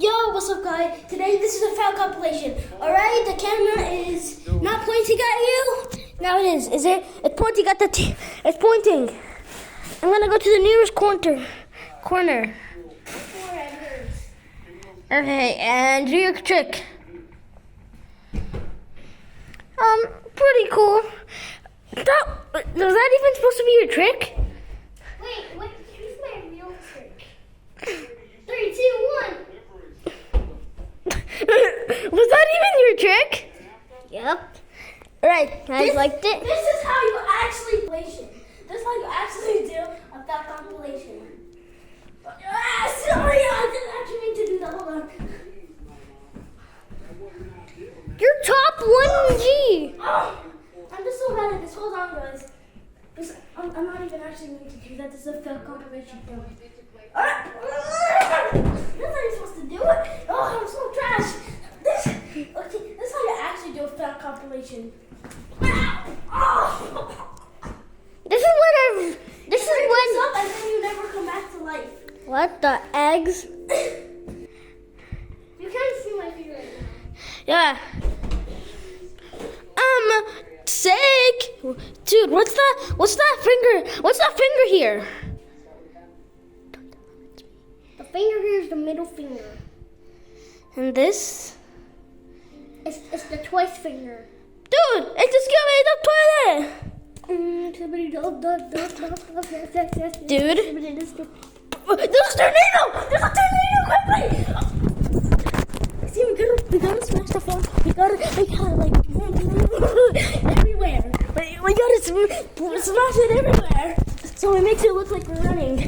Yo, what's up, guys? Today, this is a foul compilation. Alright, the camera is not pointing at you. Now it is. Is it? It's pointing at it's pointing. I'm gonna go to the nearest corner. Okay, and do your trick. Pretty cool. Was that even supposed to be your trick? Wait, here's my real trick. 3, 2, 1. Was that even your trick? Yep. Right, guys liked it? This is how you actually compilation. This is how you actually do a foul compilation. Sorry, I didn't actually mean to do that. Hold on. You're top 1G. Oh, I'm just so bad at this. Hold on, guys. I'm not even actually meaning to do that. This is a fail compilation thing. That's how you're supposed to do it. Oh, I'm so trash. This is how you actually do a fail compilation. Oh. This is when Up and then you never come back to life. what the eggs? You can't see my finger right now. Yeah. Sick. Dude, what's that finger? What's that finger here? The finger here is the middle finger. And this? It's the twice finger. Dude, it's the toilet. Dude. There's a tornado! There's a tornado! Quickly! See, we gotta smash the phone. We gotta like everywhere. We gotta smash it everywhere. So it makes it look like we're running.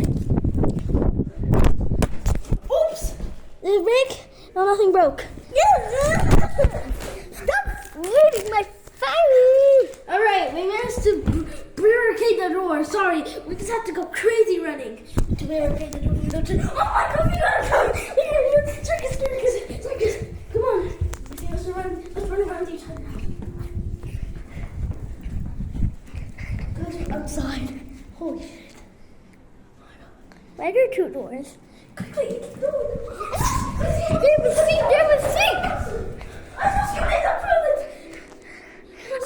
Oops! Did it break? No, nothing broke. Stop ruining my phone! Alright, we managed to barricade the door. Sorry, we just have to go crazy running to barricade the door. Oh my god, we gotta come! Circus, come on. Okay, let's run around each other. Go to outside. Holy shit. Why are there 2 doors? Quickly, go. There was sink!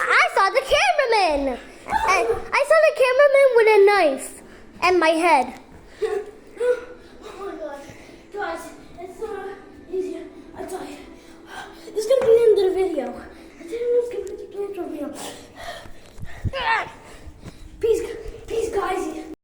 I saw the cameraman! I saw the cameraman with a knife and my head. Oh my god. Guys, it's not easy. I tell you. This is gonna be the end of the video. I didn't know it was gonna be the end of the video.